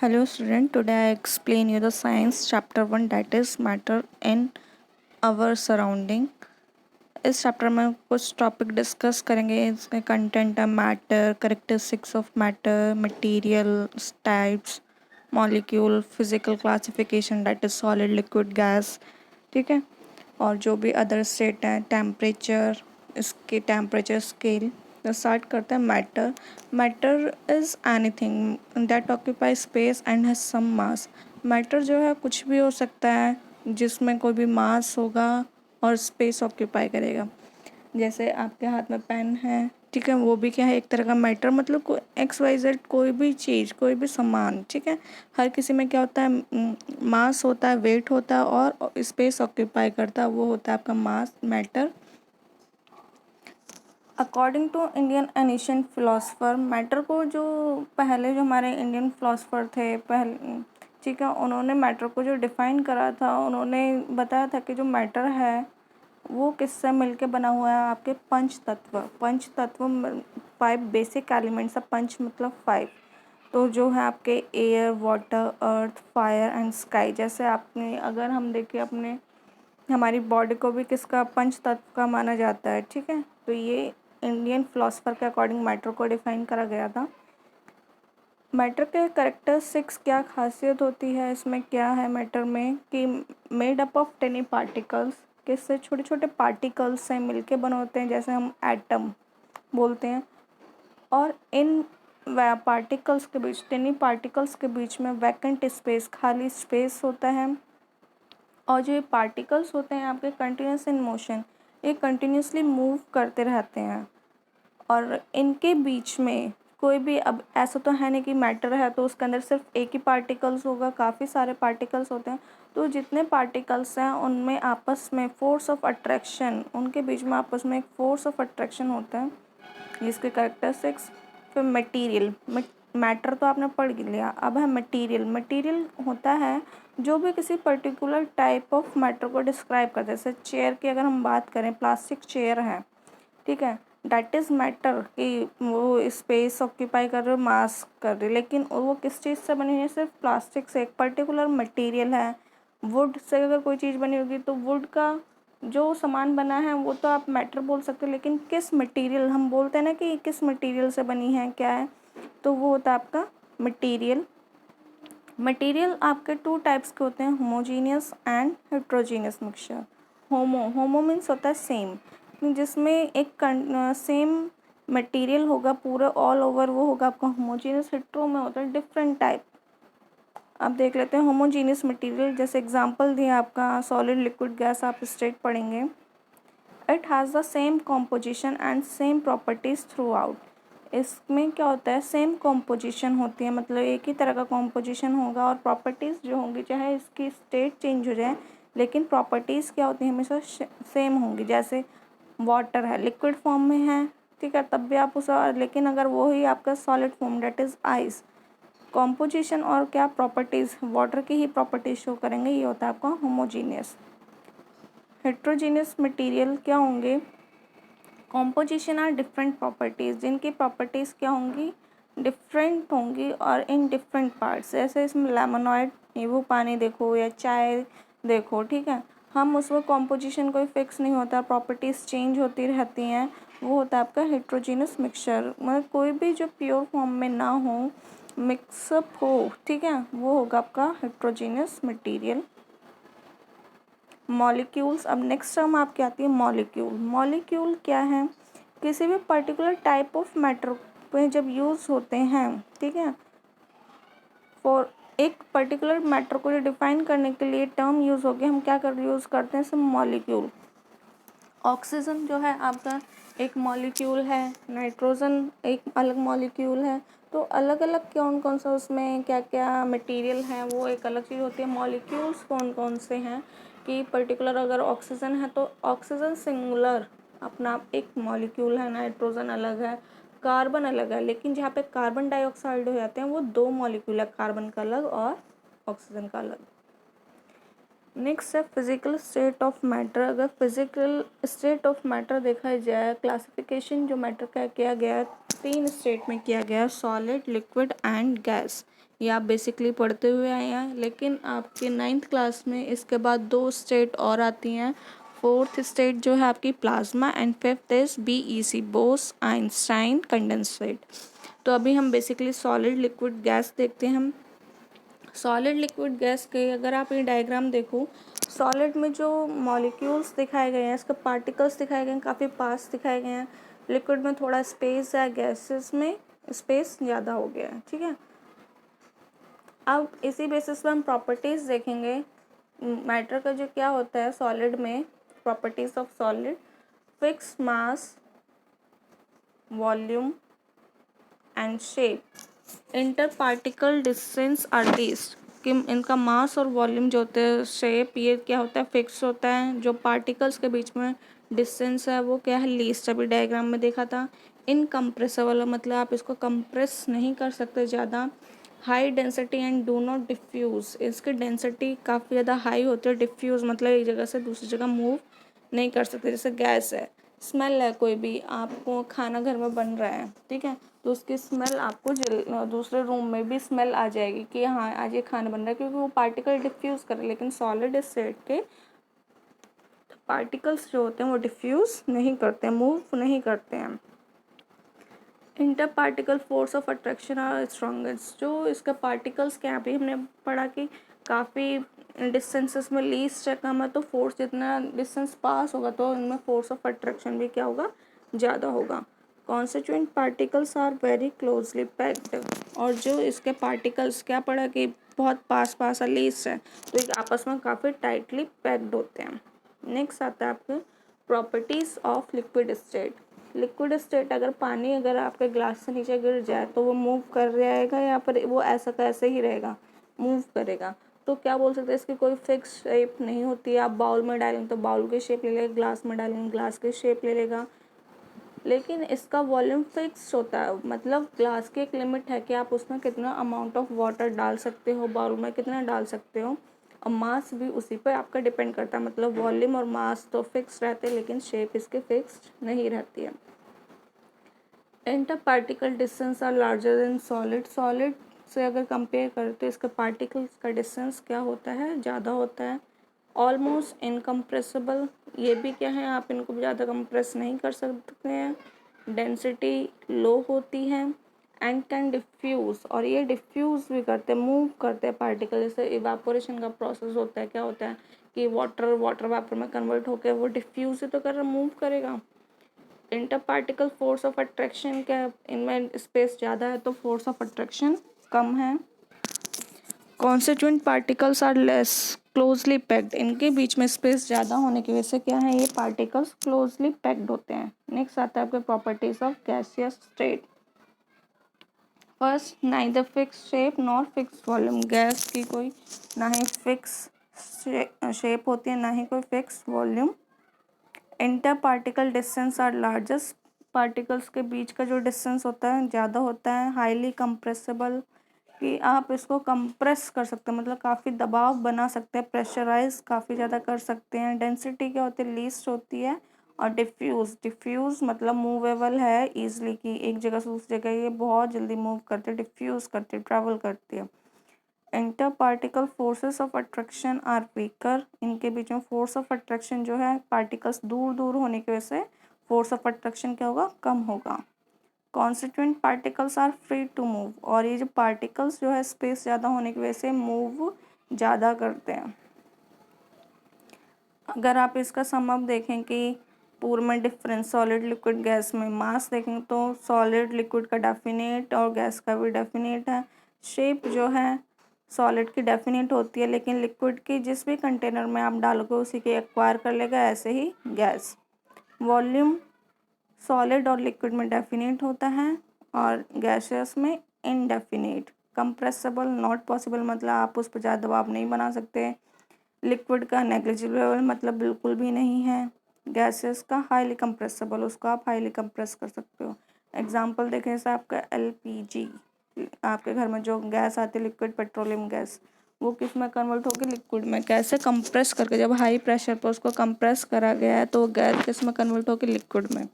Hello student, today I explain you the science chapter 1 that is matter in our surrounding. इस chapter में कुछ topic discuss करेंगे. इसमें content है matter, characteristics of matter, material types, molecule, physical classification that is solid liquid gas. ठीक है. और जो भी अदर स्टेट हैं, टेम्परेचर, इसके टेम्परेचर स्केल. तो स्टार्ट करते हैं matter. Matter is anything that occupy space and has some mass. Matter जो है कुछ भी हो सकता है जिसमें कोई भी मास होगा और स्पेस ऑक्यूपाई करेगा. जैसे आपके हाथ में पेन है, ठीक है, वो भी क्या है, एक तरह का मैटर. मतलब कोई एक्स वाई जेड कोई भी चीज़, कोई भी सामान, ठीक है, हर किसी में क्या होता है, मास होता है, वेट होता है और स्पेस ऑक्यूपाई करता है, वो होता है आपका mass, matter. According to Indian ancient philosopher, matter को जो पहले जो हमारे इंडियन फिलोसफर थे पहले, ठीक है, उन्होंने मैटर को जो डिफ़ाइन करा था, उन्होंने बताया था कि जो मैटर है वो किससे मिलके बना हुआ है. आपके पंच तत्व. पंच तत्व 5 बेसिक एलिमेंट्स है. पंच मतलब 5. तो जो है आपके air, water, earth, fire and sky. जैसे आपने अगर हम देखें अपने हमारी बॉडी को भी किसका, पंच तत्व का माना जाता है. ठीक है. तो ये इंडियन फिलोसफर के अकॉर्डिंग मैटर को डिफाइन करा गया था. मैटर के करेक्टरिस्टिक्स, क्या खासियत होती है इसमें, क्या है मैटर में कि made up of tiny particles. किससे, छोटे छोटे पार्टिकल्स से मिलके बने होते हैं, जैसे हम एटम बोलते हैं. और इन पार्टिकल्स के बीच, टेनी पार्टिकल्स के बीच में वैकेंट स्पेस, खाली स्पेस होता है. और जो ये पार्टिकल्स होते हैं आपके कंटिन्यूस इन मोशन, ये कंटिन्यूसली मूव करते रहते हैं. और इनके बीच में कोई भी, अब ऐसा तो है नहीं कि मैटर है तो उसके अंदर सिर्फ एक ही पार्टिकल्स होगा, काफ़ी सारे पार्टिकल्स होते हैं. तो जितने पार्टिकल्स हैं उनमें आपस में फोर्स ऑफ अट्रैक्शन, उनके बीच में आपस में एक फोर्स ऑफ अट्रैक्शन होता है. इसके करेक्टरिस्टिक्स. फिर मटेरियल. मैटर तो आपने पढ़ लिया. अब है मटेरियल. मटेरियल होता है जो भी किसी पर्टिकुलर टाइप ऑफ मैटर को डिस्क्राइब करता है. जैसे चेयर की अगर हम बात करें, प्लास्टिक चेयर है, ठीक है, डैट इज़ मैटर कि वो स्पेस ऑक्यूपाई कर रहे हो, मास कर रहे, लेकिन वो किस चीज़ से बनी हुई है, सिर्फ प्लास्टिक से. एक पर्टिकुलर मटेरियल है. वुड से अगर कोई चीज़ बनी होगी तो वुड का जो सामान बना है वो तो आप मैटर बोल सकते हो, लेकिन किस मटेरियल, हम बोलते हैं ना कि किस मटेरियल से बनी है, क्या है, तो वो होता है आपका मटेरियल. मटेरियल आपके 2 टाइप्स के होते हैं, homogeneous and heterogeneous mixture. Homo means होता है सेम, जिसमें एक सेम मटेरियल होगा पूरा ऑल ओवर, वो होगा आपका होमोजीनियस. हेट्रो में होता है डिफरेंट टाइप. अब देख लेते हैं होमोजीनियस मटेरियल. जैसे एग्जांपल दिया आपका सॉलिड लिक्विड गैस, आप स्टेट पढ़ेंगे. It has the same composition and same properties through out. इसमें क्या होता है, सेम कॉम्पोजिशन होती है, मतलब एक ही तरह का कॉम्पोजिशन होगा, और प्रॉपर्टीज़ जो होंगी, चाहे इसकी स्टेट चेंज हो जाए लेकिन प्रॉपर्टीज़ क्या होती है, हमेशा सेम होंगी. जैसे वाटर है, लिक्विड फॉर्म में है, ठीक है, तब भी आप उसे, लेकिन अगर वो ही आपका solid form that is ice, composition और क्या प्रॉपर्टीज़, वाटर की ही प्रॉपर्टीज शो करेंगे. ये होता है आपका होमोजीनियस. हेट्रोजीनियस मटेरियल क्या होंगे, कॉम्पोजिशन आर डिफरेंट प्रॉपर्टीज़, जिनकी प्रॉपर्टीज़ क्या होंगी, डिफरेंट होंगी और इन डिफरेंट पार्ट्स. जैसे इसमें लेमोनॉइड, नींबू पानी देखो या चाय देखो, ठीक है, हम उसमें कॉम्पोजिशन कोई फिक्स नहीं होता, प्रॉपर्टीज़ चेंज होती रहती हैं. वो होता है आपका हेट्रोजीनियस मिक्सचर. मतलब कोई भी जो प्योर फॉर्म में ना हो, मिक्सअप हो, ठीक है, वो होगा आपका हेट्रोजीनियस मटेरियल. मॉलिक्यूल्स. अब नेक्स्ट टर्म आपकी आती है मॉलिक्यूल. मॉलिक्यूल क्या है, किसी भी पर्टिकुलर टाइप ऑफ मैटर पे जब यूज़ होते हैं, ठीक है, फॉर एक पर्टिकुलर मैटर को जो डिफाइन करने के लिए टर्म यूज़ हो गया, हम क्या यूज़ करते हैं, सब मॉलिक्यूल. ऑक्सीजन जो है आपका एक मॉलिक्यूल है, नाइट्रोजन एक अलग मॉलिक्यूल है. तो अलग अलग कौन कौन सा उसमें क्या क्या मटेरियल है, वो एक अलग चीज़ होती है. मॉलिक्यूल्स कौन कौन से हैं कि पर्टिकुलर अगर ऑक्सीजन है तो ऑक्सीजन सिंगुलर अपना एक मॉलिक्यूल है, नाइट्रोजन अलग है, कार्बन अलग है. लेकिन जहाँ पे कार्बन डाइऑक्साइड हो जाते हैं वो 2 मॉलिक्यूल है, कार्बन का अलग और ऑक्सीजन का अलग. नेक्स्ट है फिजिकल स्टेट ऑफ मैटर। अगर फिजिकल स्टेट ऑफ मैटर देखा जाए, क्लासिफिकेशन जो मैटर का किया गया है 3 स्टेट में किया गया है, सॉलिड, लिक्विड एंड गैस। ये आप बेसिकली पढ़ते हुए आए हैं, लेकिन आपके 9th क्लास में इसके बाद 2 स्टेट और आती हैं। 4th स्टेट जो है आपकी plasma and 5th is BEC, Bose Einstein condensate. तो अभी हम बेसिकली सॉलिड, लिक्विड, गैस देखते हैं। हम सॉलिड, लिक्विड, गैस के अगर आप ये डायग्राम देखो, सॉलिड में जो मॉलिक्यूल्स दिखाए गए हैं, इसके पार्टिकल्स दिखाए गए हैं, काफ़ी पास दिखाए गए हैं। लिक्विड में थोड़ा स्पेस है, गैसेस में स्पेस ज़्यादा हो गया है। ठीक है, अब इसी बेसिस पर हम प्रॉपर्टीज़ देखेंगे मैटर का। जो क्या होता है सॉलिड में, properties of solid, fix mass, volume and shape. Inter particle distance are least, कि इनका मास और वॉल्यूम जो होते हैं, शेप, ये क्या होता है फिक्स होता है। जो पार्टिकल्स के बीच में डिस्टेंस है वो क्या है, लीस्ट। अभी डायग्राम में देखा था। इनकम्प्रेसिबल मतलब आप इसको कंप्रेस नहीं कर सकते ज़्यादा। High density and do not diffuse, इसकी डेंसिटी काफ़ी ज़्यादा हाई होती है। डिफ्यूज़ मतलब एक जगह से दूसरी जगह मूव नहीं कर सकते। जैसे गैस है, स्मेल है, कोई भी आपको खाना घर में बन रहा है, ठीक है, तो उसकी स्मेल आपको दूसरे रूम में भी स्मेल आ जाएगी कि हाँ आज ये खाना बन रहा है, क्योंकि वो पार्टिकल डिफ्यूज़ कर रहे हैं। लेकिन सॉलिड स्टेट के पार्टिकल्स जो होते हैं वो डिफ्यूज़ नहीं करते हैं, मूव नहीं करते हैं। Inter particle force of attraction are strongest. जो इसका पार्टिकल्स क्या अभी हमने पढ़ा कि काफ़ी डिस्टेंसेस में लीस्ट है, कम है, तो फोर्स जितना डिस्टेंस पास होगा तो इनमें फोर्स ऑफ अट्रैक्शन भी क्या होगा, ज़्यादा होगा। Constituent particles are very closely packed. और जो इसके पार्टिकल्स क्या पढ़ा कि बहुत पास पास लीस्ट है, तो ये आपस में काफ़ी टाइटली पैक्ड होते हैं। नेक्स्ट आता है आपके properties of liquid state. Liquid state, अगर पानी अगर आपके ग्लास से नीचे गिर जाए तो वो मूव कर जाएगा या फिर वो ऐसा का ऐसे ही रहेगा, मूव करेगा। तो क्या बोल सकते हैं, इसकी कोई फिक्स शेप नहीं होती है। आप बाउल में डालेंगे तो बाउल की शेप ले लेगा, ग्लास में डालेंगे ग्लास की शेप ले लेगा। लेकिन इसका वॉल्यूम फिक्स होता है, मतलब ग्लास की एक लिमिट है कि आप उसमें कितना अमाउंट ऑफ वाटर डाल सकते हो, बाउल में कितना डाल सकते हो। और मास भी उसी पर आपका डिपेंड करता है। मतलब वॉल्यूम और मास तो फिक्स रहते हैं, लेकिन शेप इसके फिक्स्ड नहीं रहती है। Inter particle distance are larger than solid. Solid से अगर कंपेयर करें तो इसका पार्टिकल्स का डिस्टेंस क्या होता है, ज़्यादा होता है। ऑलमोस्ट इनकम्प्रेसिबल, ये भी क्या है, आप इनको ज़्यादा कंप्रेस नहीं कर सकते हैं। डेंसिटी लो होती है। एंड कैन डिफ्यूज़, और ये डिफ्यूज़ भी करते हैं, मूव करते हैं पार्टिकल। जैसे इवापोरेशन का प्रोसेस होता है, क्या होता है कि वाटर वेपर में कन्वर्ट होकर वो डिफ्यूज़ ही तो कर मूव करेगा। Inter particle force of attraction क्या, इनमें स्पेस ज़्यादा है तो फोर्स ऑफ अट्रैक्शन कम है। Constituent particles are less closely packed, इनके बीच में स्पेस ज़्यादा होने की वजह से क्या है, ये पार्टिकल्स क्लोजली पैक्ड होते हैं। नेक्स्ट आता है आपके properties of gaseous state. First, neither fix shape nor fix volume. Gas की कोई ना ही फिक्स शेप होती है, ना ही कोई fix volume. Inter particle distance are largest, particles के बीच का जो डिस्टेंस होता है ज़्यादा होता है। हाईली कंप्रेसिबल, कि आप इसको कंप्रेस कर सकते हैं, मतलब काफ़ी दबाव बना सकते हैं, प्रेशराइज काफ़ी ज़्यादा कर सकते हैं। डेंसिटी क्या होती है, लीस्ट होती है। और डिफ्यूज़, डिफ्यूज़ मतलब मूवेबल है ईजिली, कि एक जगह से दूसरी जगह ये बहुत जल्दी मूव करते, डिफ्यूज़ करते, ट्रैवल करती है। Inter particle forces of attraction are weaker, इनके बीच में फोर्स ऑफ अट्रैक्शन जो है, पार्टिकल्स दूर दूर होने की वजह से फोर्स ऑफ अट्रैक्शन क्या होगा, कम होगा। Constituent particles are free to move, और ये जो पार्टिकल्स जो है स्पेस ज़्यादा होने की वजह से मूव ज़्यादा करते हैं। अगर आप इसका सम अप देखें कि पूरे में डिफरेंस सॉलिड, लिक्विड, गैस में मास देखें तो सॉलिड लिक्विड का डेफिनेट और गैस का भी डेफिनेट है। शेप जो है सॉलिड की डेफिनेट होती है, लेकिन लिक्विड की जिस भी कंटेनर में आप डालोगे उसी के एक्वायर कर लेगा, ऐसे ही गैस। वॉल्यूम सॉलिड और लिक्विड में डेफिनेट होता है और गैसियस में इनडेफिनेट। कंप्रेसिबल नॉट पॉसिबल, मतलब आप उस पर ज़्यादा दबाव नहीं बना सकते। लिक्विड का नेग्लिजिबल, मतलब बिल्कुल भी नहीं है। गैसेस का हाईली कंप्रेसिबल, उसको आप हाईली कंप्रेस कर सकते हो। एग्जांपल देखें जैसे आपका LPG, आपके घर में जो गैस आती है लिक्विड पेट्रोलियम गैस, वो किस में कन्वर्ट होगी, लिक्विड में। कैसे, कंप्रेस करके, जब हाई प्रेशर पर उसको कंप्रेस करा गया है तो गैस किस में कन्वर्ट होगी, लिक्विड में।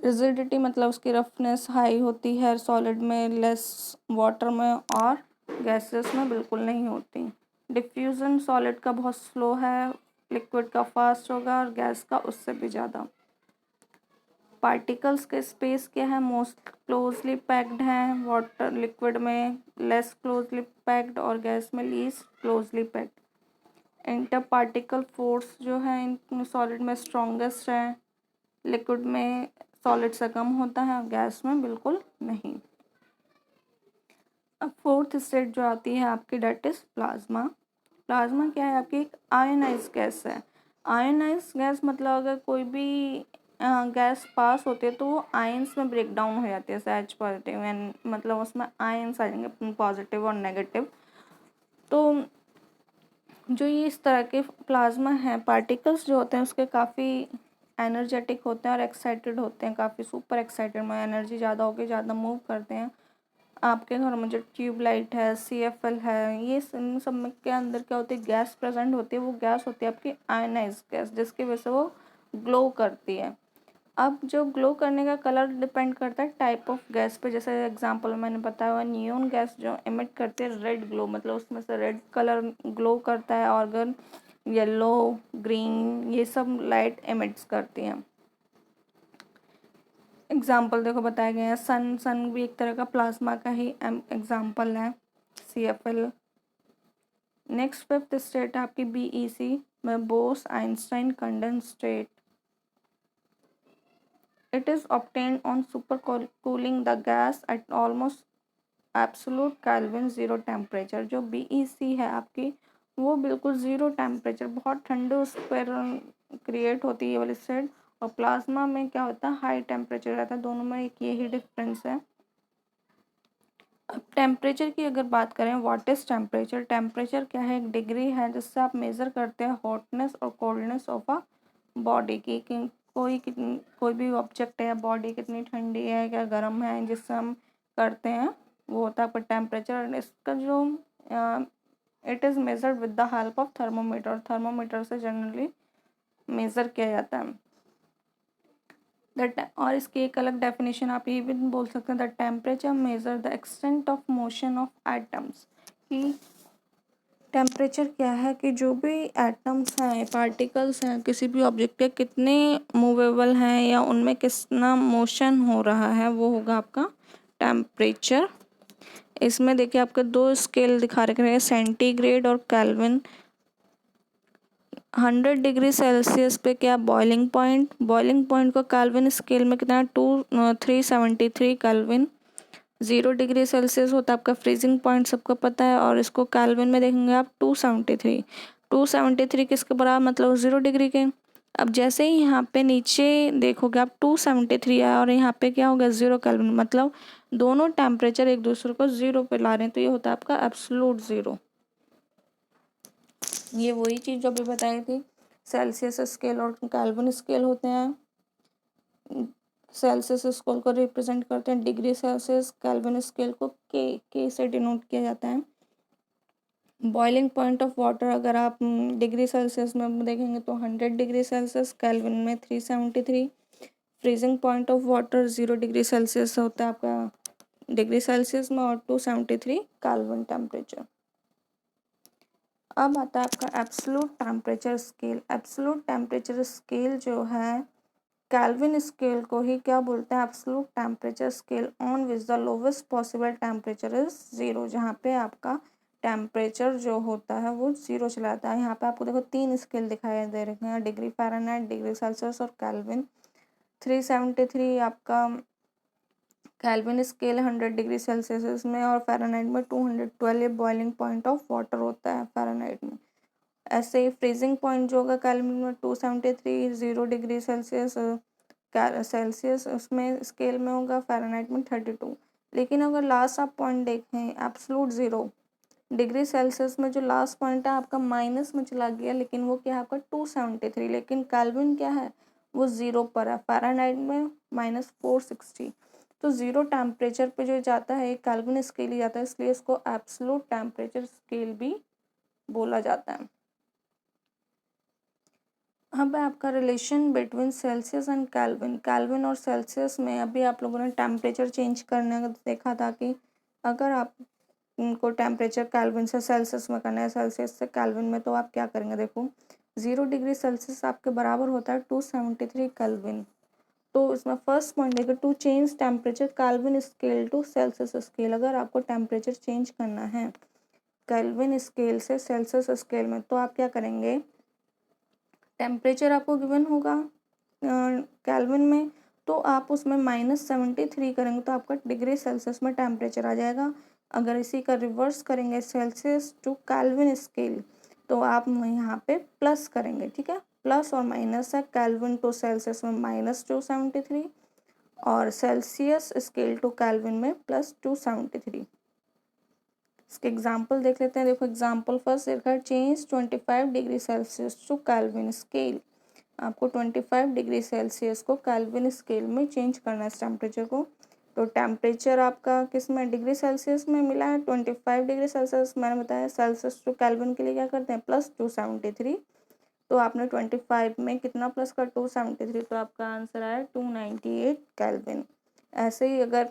रिजिडिटी मतलब उसकी रफनेस हाई होती है सॉलिड में, लेस वाटर में, और गैसेस में बिल्कुल नहीं होती। डिफ्यूजन सॉलिड का बहुत स्लो है, लिक्विड का फास्ट होगा, और गैस का उससे भी ज़्यादा। पार्टिकल्स के स्पेस क्या है, मोस्ट क्लोजली पैक्ड हैं, वाटर लिक्विड में लेस क्लोजली पैक्ड, और गैस में least closely packed. Inter particle force जो है इन सॉलिड में स्ट्रॉन्गेस्ट है, लिक्विड में सॉलिड से कम होता है, और गैस में बिल्कुल नहीं। अब फोर्थ स्टेट जो आती है आपकी, डेट इज प्लाज्मा। प्लाज्मा क्या है आपकी, एक आयनाइज गैस है। आयनाइज गैस मतलब अगर कोई भी गैस पास होती है तो वो आयंस में ब्रेक डाउन हो जाती है, एच पॉजिटिव एंड मतलब उसमें आयंस आ जाएंगे, पॉजिटिव और नेगेटिव। तो जो ये इस तरह के प्लाज्मा हैं, पार्टिकल्स जो होते हैं उसके काफ़ी एनर्जेटिक होते हैं और एक्साइटेड होते हैं, काफ़ी सुपर एक्साइटेड में, एनर्जी ज़्यादा होकर ज़्यादा मूव करते हैं। आपके घर में जो ट्यूबलाइट है, CFL है, ये इन सब में के अंदर क्या होती है, गैस प्रेजेंट होती है। वो गैस होती है आपकी आयनाइज गैस, जिसकी वजह से वो ग्लो करती है। अब जो ग्लो करने का कलर डिपेंड करता है टाइप ऑफ गैस पे। जैसे एग्जांपल मैंने बताया हुआ, नियॉन गैस जो एमिट करती है रेड ग्लो, मतलब उसमें से रेड कलर ग्लो करता है, ऑर्गन येलो, ग्रीन, ये सब लाइट एमिट्स करती हैं। एग्जाम्पल देखो बताए गए हैं, सन भी एक तरह का प्लाज्मा का ही एग्जाम्पल है, CFL। नेक्स्ट फिफ्थ स्टेट है आपकी BEC में, Bose Einstein condensate. It is obtained on supercooling the gas at almost absolute Kelvin zero temperature। जो BEC है आपकी, वो बिल्कुल ज़ीरो टेम्परेचर, बहुत ठंडे उस पर क्रिएट होती है ये वाली स्टेट। और प्लाज्मा में क्या होता है, हाई टेम्परेचर रहता है। दोनों में एक यही डिफरेंस है। अब टेम्परेचर की अगर बात करें, व्हाट इज टेम्परेचर। टेम्परेचर क्या है, एक डिग्री है जिससे आप मेज़र करते हैं हॉटनेस और कोल्डनेस ऑफ अ बॉडी की, कि कोई भी ऑब्जेक्ट है, बॉडी कितनी ठंडी है, क्या गर्म है, जिससे हम करते हैं, वो होता है आपका टेम्परेचर। इसका जो it is measured with the help of thermometer. Thermometer से जनरली मेज़र किया जाता है। और इसकी एक अलग डेफिनेशन आप ये भी बोल सकते हैं, the temperature measure the extent of motion of atoms. कि टेम्परेचर क्या है कि जो भी एटम्स हैं, पार्टिकल्स हैं, किसी भी ऑब्जेक्ट के कितने मूवेबल हैं या उनमें कितना मोशन हो रहा है, वो होगा आपका टेम्परेचर। इसमें देखिए आपके दो स्केल दिखा रखे हैं, सेंटीग्रेड और केल्विन। 100 डिग्री सेल्सियस पे क्या, बॉइलिंग पॉइंट को केल्विन स्केल में कितना, 373 केल्विन। 0 डिग्री सेल्सियस होता है आपका फ्रीजिंग पॉइंट, सबको पता है, और इसको केल्विन में देखेंगे आप 273 किसके बराबर, मतलब 0 डिग्री के। अब जैसे ही यहाँ पे नीचे देखोगे आप 273 है, और यहाँ पे क्या होगा, 0 केल्विन, मतलब दोनों टेम्परेचर एक दूसरे को 0 पे ला रहे हैं, तो ये होता है आपका एब्सोल्यूट 0। ये वही चीज़ जो अभी बताई थी, सेल्सियस स्केल और केल्विन स्केल होते हैं। सेल्सियस स्केल को रिप्रेजेंट करते हैं डिग्री सेल्सियस, केल्विन स्केल को के से डिनोट किया जाता है। बॉइलिंग पॉइंट ऑफ वाटर अगर आप डिग्री सेल्सियस में देखेंगे तो 100 डिग्री सेल्सियस, केल्विन में 373। Freezing point of water 0 degree Celsius होता है आपका डिग्री सेल्सियस में, और 273 केल्विन टेम्परेचर। अब आता है आपका absolute temperature scale. Absolute temperature scale जो है, केल्विन स्केल को ही क्या बोलते हैं, absolute temperature scale on which the lowest possible temperature is 0। जहाँ पे आपका टेम्परेचर जो होता है वो 0 चला जाता है। यहाँ पे आपको देखो 3 स्केल दिखाई दे रहे हैं, डिग्री फ़ारेनहाइट, डिग्री सेल्सियस और केल्विन। 373 आपका केल्विन स्केल 100 डिग्री सेल्सियस में, और फ़ारेनहाइट में 212 बॉइलिंग पॉइंट ऑफ वाटर होता है फ़ारेनहाइट में। ऐसे ही फ्रीजिंग पॉइंट जो होगा केल्विन में 273, 0 डिग्री सेल्सियस उसमें स्केल में होगा, फ़ारेनहाइट में 32। लेकिन अगर लास्ट आप पॉइंट देखें, एब्सोल्यूट 0 डिग्री सेल्सियस में जो लास्ट पॉइंट है आपका माइनस में चला गया, लेकिन वो क्या है आपका 273, लेकिन केल्विन क्या है वो 0 पर है, फ़ारेनहाइट में -460। तो ज़ीरो टेम्परेचर पे जो जाता है एक केल्विन स्केल ही जाता है, इसलिए इसको एब्सोल्यूट टेम्परेचर स्केल भी बोला जाता है। अब है आपका relation between Celsius and kelvin. Kelvin और सेल्सियस में अभी आप लोगों ने टेम्परेचर चेंज करने का देखा था कि अगर आप उनको टेम्परेचर केल्विन से सेल्सियस में करना है, सेल्सियस से केल्विन में, तो आप क्या करेंगे, देखो 0 डिग्री सेल्सियस आपके बराबर होता है 273 केल्विन। तो इसमें फर्स्ट पॉइंट देखो, to change temperature kelvin scale to Celsius scale. अगर आपको टेम्परेचर चेंज करना है केल्विन स्केल से सेल्सियस स्केल में, तो आप क्या करेंगे, टेम्परेचर आपको गिवन होगा केल्विन में, तो आप उसमें -73 करेंगे तो आपका डिग्री सेल्सियस में टेम्परेचर आ जाएगा। अगर इसी का रिवर्स करेंगे सेल्सियस टू केल्विन स्केल, तो आप यहाँ पे प्लस करेंगे, ठीक है, प्लस और माइनस है, केल्विन टू सेल्सियस में -273 और सेल्सियस स्केल टू केल्विन में +273। इसके एग्जाम्पल देख लेते हैं। देखो एग्जाम्पल फर्स्ट देखा है, change 25 degree Celsius to kelvin scale. आपको 25 डिग्री सेल्सियस को केल्विन स्केल में चेंज करना है इस टेम्परेचर को। तो टेम्परेचर आपका किस में, डिग्री सेल्सियस में मिला है 25 डिग्री सेल्सियस। मैंने बताया सेल्सियस टू केल्विन के लिए क्या करते हैं, +273। तो आपने 25 में कितना प्लस कर, 273, तो आपका आंसर आया 298 केल्विन। ऐसे ही अगर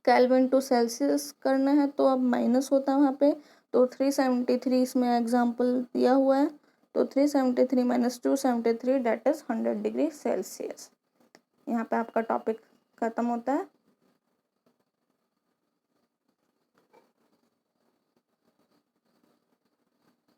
केल्विन टू सेल्सियस करना है तो अब माइनस होता है वहाँ पे, तो 373 इसमें एग्जाम्पल दिया हुआ है, तो 373 - 273 डेट इज 100 डिग्री सेल्सियस। यहाँ पे आपका टॉपिक खत्म होता है।